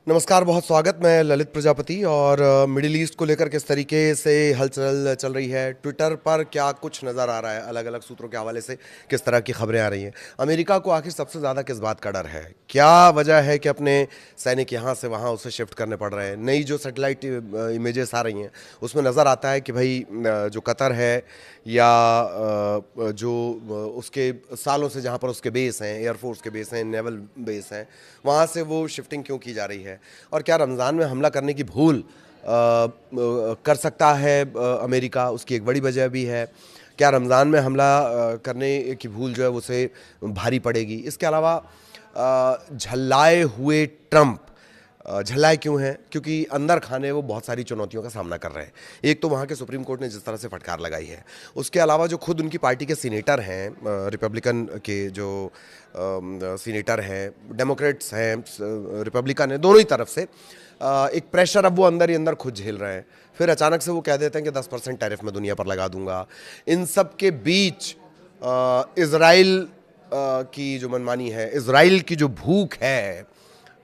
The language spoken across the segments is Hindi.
नमस्कार, बहुत स्वागत। मैं ललित प्रजापति। और मिडिल ईस्ट को लेकर किस तरीके से हलचल चल रही है, ट्विटर पर क्या कुछ नज़र आ रहा है, अलग अलग सूत्रों के हवाले से किस तरह की खबरें आ रही हैं। अमेरिका को आखिर सबसे ज़्यादा किस बात का डर है, क्या वजह है कि अपने सैनिक यहाँ से वहाँ उसे शिफ्ट करने पड़ रहे हैं। नई जो सैटेलाइट इमेजेस आ रही हैं उसमें नज़र आता है कि भाई जो कतर है या जो उसके सालों से जहाँ पर उसके बेस हैं, एयरफोर्स के बेस हैं, नेवल बेस हैं, वहाँ से वो शिफ्टिंग क्यों की जा रही है। और क्या रमज़ान में हमला करने की भूल कर सकता है अमेरिका, उसकी एक बड़ी वजह भी है। क्या रमज़ान में हमला करने की भूल जो है उसे भारी पड़ेगी। इसके अलावा झल्लाए हुए ट्रंप झल्लाए क्यों हैं, क्योंकि अंदर खाने वो बहुत सारी चुनौतियों का सामना कर रहे हैं। एक तो वहाँ के सुप्रीम कोर्ट ने जिस तरह से फटकार लगाई है, उसके अलावा जो खुद उनकी पार्टी के सीनेटर हैं, रिपब्लिकन के जो सीनेटर हैं, डेमोक्रेट्स हैं, रिपब्लिकन हैं, दोनों ही तरफ से एक प्रेशर अब वो अंदर ही अंदर खुद झेल रहे हैं। फिर अचानक से वो कह देते हैं कि 10% टैरिफ मैं दुनिया पर लगा दूंगा। इन सब के बीच इज़राइल की जो मनमानी है, इज़राइल की जो भूख है,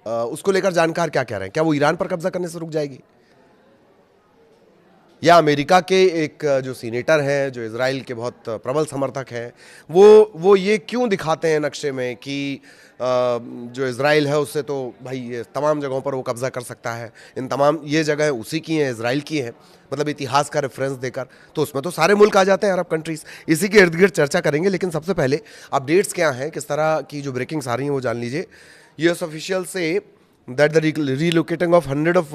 उसको लेकर जानकार क्या कह रहे हैं। क्या वो ईरान पर कब्जा करने से रुक जाएगी, या अमेरिका के एक जो सीनेटर हैं, जो इजराइल के बहुत प्रबल समर्थक हैं, वो ये क्यों दिखाते हैं नक्शे में कि जो इजराइल है उससे तो भाई ये तमाम जगहों पर वो कब्जा कर सकता है, इन तमाम ये जगह उसी की हैं, इजराइल की हैं, मतलब इतिहास का रेफरेंस देकर। तो उसमें तो सारे मुल्क आ जाते हैं, अरब कंट्रीज। इसी के इर्द गिर्द चर्चा करेंगे, लेकिन सबसे पहले अपडेट्स क्या हैं, किस तरह की जो ब्रेकिंग्स आ रही हैं वो जान लीजिए। US official say that the relocating of 100 of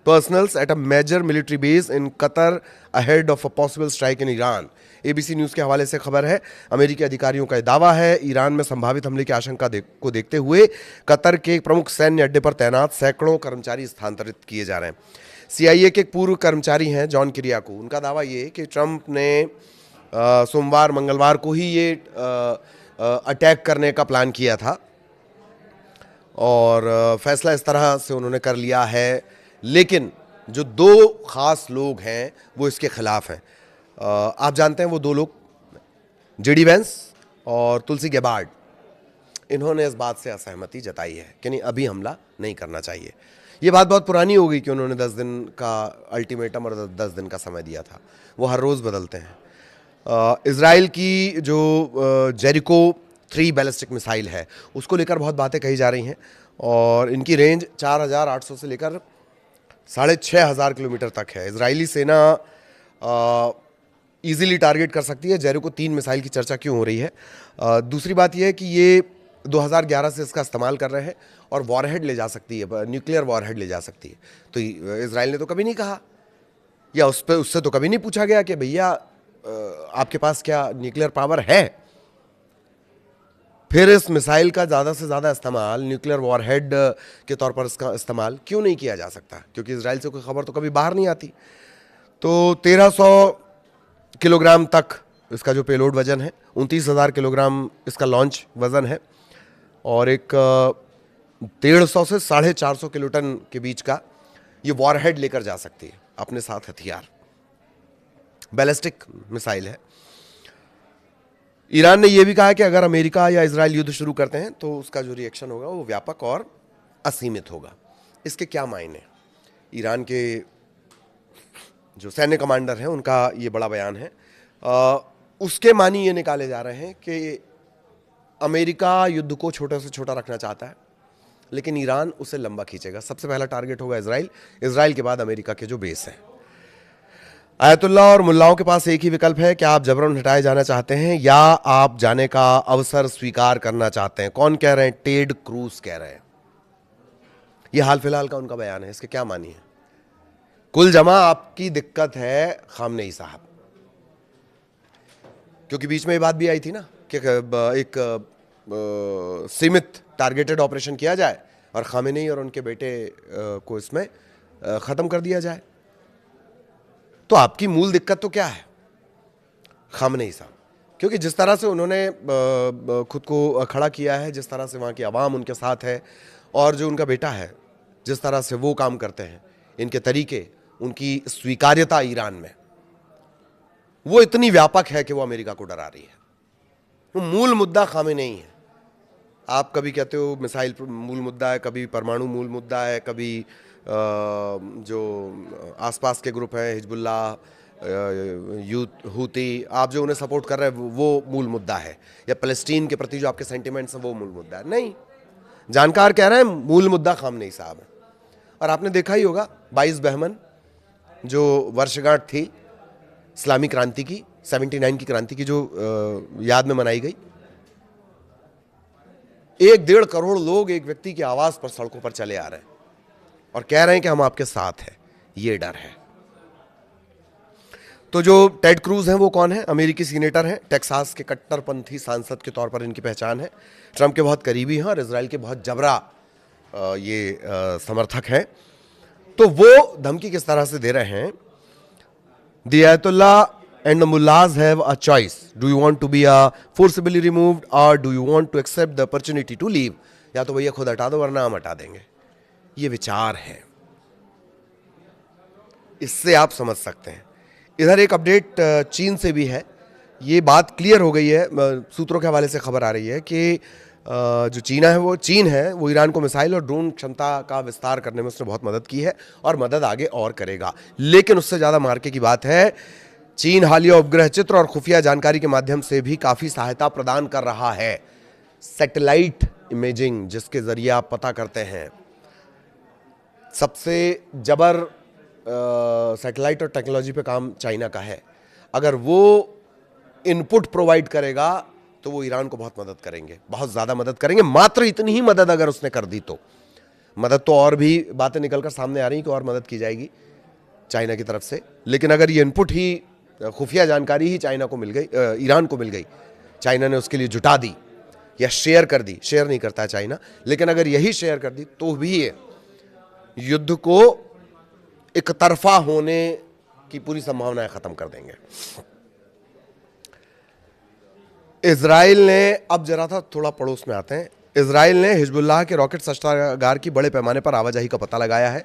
personals at a major military base in Qatar ahead of a possible strike in Iran। ABC news के हवाले से खबर है। अमेरिकी अधिकारियों का दावा है, ईरान में संभावित हमले की आशंका को देखते हुए कतर के एक प्रमुख सैन्य अड्डे पर तैनात सैकड़ों कर्मचारी स्थानांतरित किए जा रहे हैं। सीआईए के एक पूर्व कर्मचारी हैं जॉन किरियाको, उनका दावा ये है कि ट्रंप ने सोमवार मंगलवार को ही ये अटैक करने का प्लान किया था और फैसला इस तरह से उन्होंने कर लिया है। लेकिन जो दो खास लोग हैं वो इसके खिलाफ हैं। आप जानते हैं वो दो लोग, जेडी वेंस और तुलसी गेबार्ड, इन्होंने इस बात से असहमति जताई है कि नहीं, अभी हमला नहीं करना चाहिए। ये बात बहुत पुरानी हो गई कि उन्होंने 10 दिन का अल्टीमेटम और 10 दिन का समय दिया था, वो हर रोज़ बदलते हैं। इजराइल की जो जेरिको 3 बैलिस्टिक मिसाइल है उसको लेकर बहुत बातें कही जा रही हैं और इनकी रेंज 4800 से लेकर 6500 किलोमीटर तक है। इजरायली सेना इजीली टारगेट कर सकती है। जेरिको 3 मिसाइल की चर्चा क्यों हो रही है? दूसरी बात यह है कि ये 2011 से इसका इस्तेमाल कर रहे हैं और वॉरहेड ले जा सकती है, न्यूक्लियर वॉरहेड ले जा सकती है। तो इजराइल ने तो कभी नहीं कहा, या उससे तो कभी नहीं पूछा गया कि भैया आपके पास क्या न्यूक्लियर पावर है। फिर इस मिसाइल का ज़्यादा से ज़्यादा इस्तेमाल, न्यूक्लियर वॉरहेड के तौर पर इसका इस्तेमाल क्यों नहीं किया जा सकता? क्योंकि इजराइल से कोई खबर तो कभी बाहर नहीं आती। तो 1300 किलोग्राम तक इसका जो पेलोड वजन है, 29,000 किलोग्राम इसका लॉन्च वजन है, और एक 150 से 450 किलोटन के बीच का ये वॉरहेड लेकर जा सकती है अपने साथ हथियार। बैलिस्टिक मिसाइल है। ईरान ने यह भी कहा कि अगर अमेरिका या इजराइल युद्ध शुरू करते हैं तो उसका जो रिएक्शन होगा वो व्यापक और असीमित होगा। इसके क्या मायने? ईरान के जो सैन्य कमांडर हैं उनका ये बड़ा बयान है। उसके मानी ये निकाले जा रहे हैं कि अमेरिका युद्ध को छोटे से छोटा रखना चाहता है, लेकिन ईरान उसे लंबा खींचेगा। सबसे पहला टारगेट होगा इजराइल, इजराइल के बाद अमेरिका के जो बेस हैं। आयतुल्ला और मुल्लाओं के पास एक ही विकल्प है, क्या आप जबरन हटाए जाना चाहते हैं या आप जाने का अवसर स्वीकार करना चाहते हैं? कौन कह रहे हैं? टेड क्रूज कह रहे हैं। यह हाल फिलहाल का उनका बयान है। इसके क्या मानी है? कुल जमा आपकी दिक्कत है खामनेई साहब, क्योंकि बीच में ये बात भी आई थी ना कि एक सीमित टारगेटेड ऑपरेशन किया जाए और खामेनेई और उनके बेटे को इसमें ख़त्म कर दिया जाए। तो आपकी मूल दिक्कत तो क्या है? खामनेई साहब, क्योंकि जिस तरह से उन्होंने खुद को खड़ा किया है, जिस तरह से वहाँ की आवाम उनके साथ है, और जो उनका बेटा है जिस तरह से वो काम करते हैं, इनके तरीके, उनकी स्वीकार्यता ईरान में वो इतनी व्यापक है कि वो अमेरिका को डरा रही है। वो मूल मुद्दा खामेनेई है। आप कभी कहते हो मिसाइल मूल मुद्दा है, कभी परमाणु मूल मुद्दा है, कभी जो आसपास के ग्रुप हैं हिजबुल्लाह, यूथ हूती, आप जो उन्हें सपोर्ट कर रहे हैं वो मूल मुद्दा है, या फ़लस्तीन के प्रति जो आपके सेंटिमेंट्स हैं वो मूल मुद्दा है। नहीं, जानकार कह रहे हैं मूल मुद्दा खामनेई साहब है। और आपने देखा ही होगा 22 बहमन जो वर्षगांठ थी इस्लामी क्रांति की, 79 की क्रांति की, जो याद में मनाई गई, 1-1.5 करोड़ लोग एक व्यक्ति की आवाज पर सड़कों पर चले आ रहे हैं और कह रहे हैं कि हम आपके साथ हैं। ये डर है। तो जो टेड क्रूज हैं वो कौन है? अमेरिकी सीनेटर हैं, टेक्सास के कट्टरपंथी सांसद के तौर पर इनकी पहचान है, ट्रंप के बहुत करीबी हैं और इजराइल के बहुत जबरा समर्थक हैं। तो वो धमकी किस तरह से दे रहे हैं? The Ayatollah and the mullahs have a choice. Do you want to be forcibly removed or do you want to accept the opportunity to leave? या तो भैया खुद हटा दो वरना हम हटा देंगे। ये विचार है, इससे आप समझ सकते हैं। इधर एक अपडेट चीन से भी है। ये बात क्लियर हो गई है, सूत्रों के हवाले से खबर आ रही है कि जो चीन है वो ईरान को मिसाइल और ड्रोन क्षमता का विस्तार करने में उसने बहुत मदद की है और मदद आगे और करेगा। लेकिन उससे ज़्यादा मार्के की बात है, चीन हालिया उपग्रह चित्र और खुफिया जानकारी के माध्यम से भी काफ़ी सहायता प्रदान कर रहा है। सैटेलाइट इमेजिंग जिसके जरिए आप पता करते हैं, सबसे जबर सैटेलाइट और टेक्नोलॉजी पे काम चाइना का है। अगर वो इनपुट प्रोवाइड करेगा तो वो ईरान को बहुत मदद करेंगे, बहुत ज़्यादा मदद करेंगे। मात्र इतनी ही मदद अगर उसने कर दी तो मदद तो और भी बातें निकलकर सामने आ रही कि और मदद की जाएगी चाइना की तरफ से। लेकिन अगर ये इनपुट ही, खुफिया जानकारी ही चाइना को मिल गई, ईरान को मिल गई, चाइना ने उसके लिए जुटा दी या शेयर कर दी, शेयर नहीं करता है चाइना, लेकिन अगर यही शेयर कर दी तो भी ये युद्ध को एक तरफा होने की पूरी संभावनाएं खत्म कर देंगे। इजराइल ने, अब जरा था थोड़ा पड़ोस में आते हैं, इजराइल ने हिजबुल्लाह के रॉकेट शस्त्रागार की बड़े पैमाने पर आवाजाही का पता लगाया है,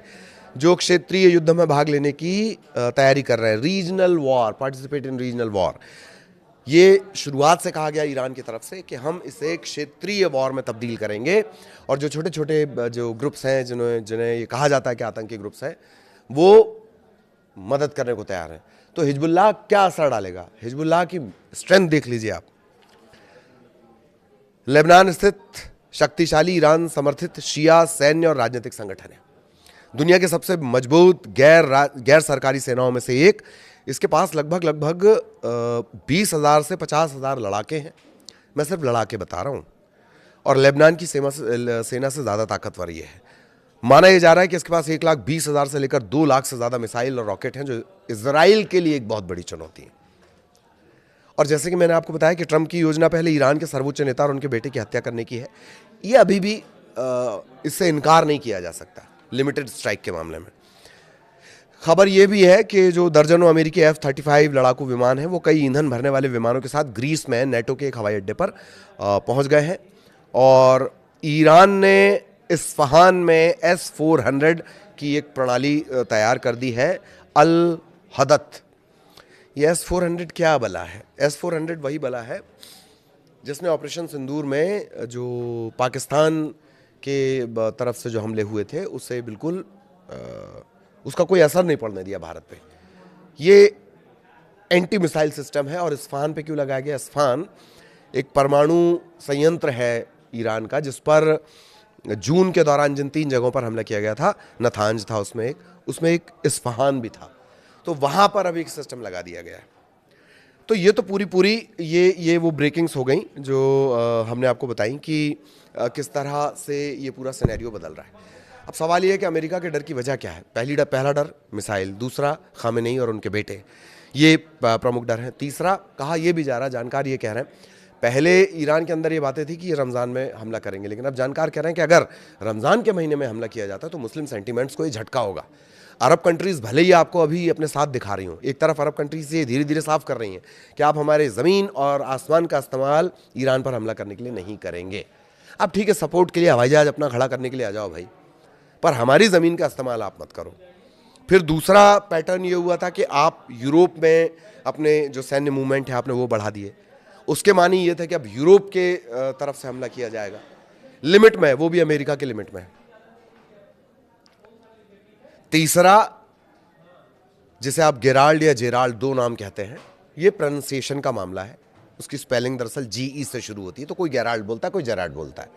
जो क्षेत्रीय युद्ध में भाग लेने की तैयारी कर रहे हैं। Regional war, participate in regional war, ये शुरुआत से कहा गया ईरान की तरफ से कि हम इसे क्षेत्रीय वॉर में तब्दील करेंगे और जो छोटे छोटे जो ग्रुप्स हैं जिन्हें ये कहा जाता है कि आतंकी ग्रुप्स हैं, वो मदद करने को तैयार हैं। तो हिजबुल्लाह क्या असर डालेगा? हिजबुल्लाह की स्ट्रेंथ देख लीजिए आप। लेबनान स्थित शक्तिशाली ईरान समर्थित शिया सैन्य और राजनीतिक संगठन है, दुनिया के सबसे मजबूत गैर सरकारी सेनाओं में से एक। इसके पास लगभग 20,000 से 50,000 लड़ाके हैं। मैं सिर्फ लड़ाके बता रहा हूँ। और लेबनान की सेना से ज़्यादा ताकतवर ये है। माना यह जा रहा है कि इसके पास 1,20,000 से लेकर 2 लाख से ज़्यादा मिसाइल और रॉकेट हैं, जो इजराइल के लिए एक बहुत बड़ी चुनौती है। और जैसे कि मैंने आपको बताया कि ट्रंप की योजना पहले ईरान के सर्वोच्च नेता और उनके बेटे की हत्या करने की है। ये अभी भी इससे इनकार नहीं किया जा सकता लिमिटेड स्ट्राइक के मामले में। खबर यह भी है कि जो दर्जनों अमेरिकी F-35 लड़ाकू विमान हैं, वो कई ईंधन भरने वाले विमानों के साथ ग्रीस में नेटो के एक हवाई अड्डे पर पहुंच गए हैं। और ईरान ने इस्फहान में S-400 की एक प्रणाली तैयार कर दी है, अल हदत। ये S-400 क्या बला है? S-400 वही बला है जिसने ऑपरेशन सिंदूर में जो पाकिस्तान के तरफ से जो हमले हुए थे उससे बिल्कुल उसका कोई असर नहीं पड़ने दिया भारत पे। ये एंटी मिसाइल सिस्टम है। और इस्फहान पे क्यों लगाया गया? इस्फहान एक परमाणु संयंत्र है ईरान का, जिस पर जून के दौरान जिन 3 जगहों पर हमला किया गया था, नथांज था उसमें एक इस्फहान भी था। तो वहाँ पर अभी एक सिस्टम लगा दिया गया है। तो ये तो पूरी ये वो ब्रेकिंग्स हो गई जो हमने आपको बताई कि किस तरह से ये पूरा सिनेरियो बदल रहा है। अब सवाल ये है कि अमेरिका के डर की वजह क्या है? पहला डर मिसाइल, दूसरा खामेनेई और उनके बेटे, ये प्रमुख डर हैं। तीसरा कहा यह भी जा रहा, जानकार ये कह रहे हैं, पहले ईरान के अंदर ये बातें थी कि ये रमज़ान में हमला करेंगे, लेकिन अब जानकार कह रहे हैं कि अगर रमज़ान के महीने में हमला किया जाता है तो मुस्लिम सेंटीमेंट्स को ये झटका होगा। अरब कंट्रीज़ भले ही आपको अभी अपने साथ दिखा रही हूँ, एक तरफ अरब कंट्रीज़ ये धीरे धीरे साफ कर रही हैं कि आप हमारे ज़मीन और आसमान का इस्तेमाल ईरान पर हमला करने के लिए नहीं करेंगे। अब ठीक है, सपोर्ट के लिए हवाई जहाज अपना खड़ा करने के लिए आ जाओ भाई, पर हमारी ज़मीन का इस्तेमाल आप मत करो। फिर दूसरा पैटर्न ये हुआ था कि आप यूरोप में अपने जो सैन्य मूवमेंट है आपने वो बढ़ा दिए। उसके मानी ये थे कि अब यूरोप के तरफ से हमला किया जाएगा। लिमिट में है, वो भी अमेरिका के लिमिट में है। तीसरा, जिसे आप गेराल्ड या जेराल्ड, दो नाम कहते हैं, ये प्रोनाउंसिएशन का मामला है। उसकी स्पेलिंग दरअसल GE से शुरू होती है, तो कोई गेराल्ड बोलता है, कोई जेराल्ड बोलता है।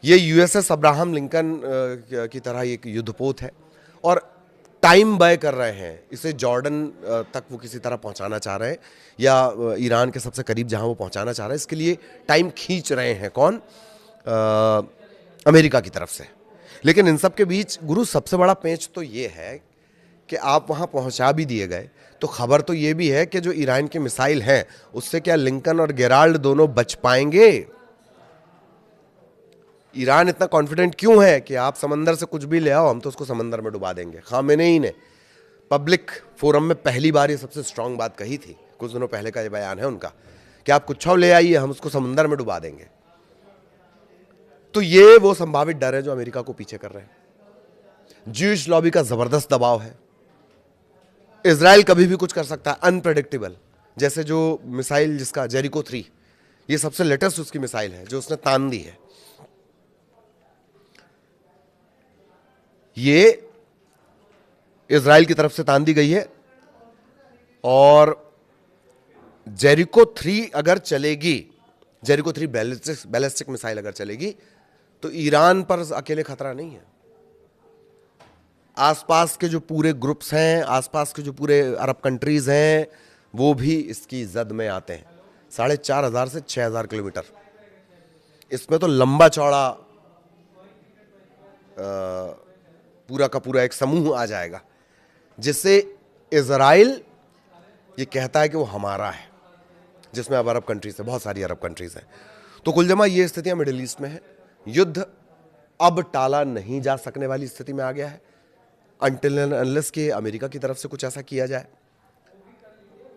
ये USS अब्राहम लिंकन की तरह एक युद्धपोत है और टाइम बाय कर रहे हैं इसे जॉर्डन तक वो किसी तरह पहुंचाना चाह रहे हैं, या ईरान के सबसे करीब जहां वो पहुंचाना चाह रहे हैं। इसके लिए टाइम खींच रहे हैं कौन? अमेरिका की तरफ से। लेकिन इन सब के बीच गुरु सबसे बड़ा पेंच तो ये है कि आप वहां पहुंचा भी दिए गए, तो खबर तो ये भी है कि जो ईरान के मिसाइल हैं उससे क्या लिंकन और गेराल्ड दोनों बच पाएंगे? ईरान इतना कॉन्फिडेंट क्यों है कि आप समंदर से कुछ भी ले आओ, हम तो उसको समंदर में डुबा देंगे? खामेनेई ने पब्लिक फोरम में पहली बार ये सबसे स्ट्रांग बात कही थी, कुछ दिनों पहले का ये बयान है उनका, कि आप कुछ ले आइए, हम उसको समंदर में डुबा देंगे। तो ये वो संभावित डर है जो अमेरिका को पीछे कर रहे हैं। ज्यूइश लॉबी का जबरदस्त दबाव है। इजराइल कभी भी कुछ कर सकता है, अनप्रेडिक्टेबल। जैसे जो मिसाइल जिसका जेरिको 3, ये सबसे लेटेस्ट उसकी मिसाइल है जो उसने तान दी है। ये इजराइल की तरफ से तान दी गई है और जेरिको 3 अगर चलेगी, जेरिको 3 बैलिस्टिक मिसाइल अगर चलेगी, तो ईरान पर अकेले खतरा नहीं है। आसपास के जो पूरे ग्रुप्स हैं, आसपास के जो पूरे अरब कंट्रीज हैं, वो भी इसकी जद में आते हैं। 4,500 से 6,000 किलोमीटर, इसमें तो लंबा चौड़ा पूरा का पूरा एक समूह आ जाएगा, जिससे इजराइल ये कहता है कि वो हमारा है, जिसमें अब अरब कंट्रीज है, बहुत सारी अरब कंट्रीज हैं। तो कुल जमा ये स्थितियां मिडिल ईस्ट में है। युद्ध अब टाला नहीं जा सकने वाली स्थिति में आ गया है, अनटिल एंड अनलेस के अमेरिका की तरफ से कुछ ऐसा किया जाए।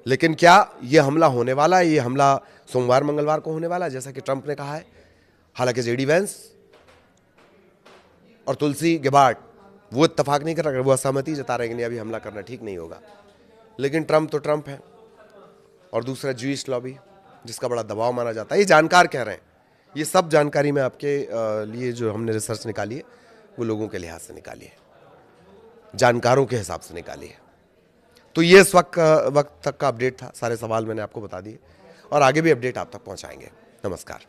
लेकिन क्या ये हमला होने वाला है? ये हमला सोमवार मंगलवार को होने वाला है, जैसा कि ट्रंप ने कहा है। हालांकि JD वैंस और तुलसी गेबार्ड वो इत्तेफाक नहीं कर रहे, वो असहमति जता रहे कि नहीं, अभी हमला करना ठीक नहीं होगा। लेकिन ट्रंप तो ट्रंप है, और दूसरा ज्यूइश लॉबी जिसका बड़ा दबाव माना जाता है। ये जानकार कह रहे हैं। ये सब जानकारी में आपके लिए जो हमने रिसर्च निकाली है, वो लोगों के लिहाज से निकाली है, जानकारों के हिसाब से निकाली है। तो ये इस वक्त तक का अपडेट था। सारे सवाल मैंने आपको बता दिए और आगे भी अपडेट आप तक पहुंचाएंगे। नमस्कार।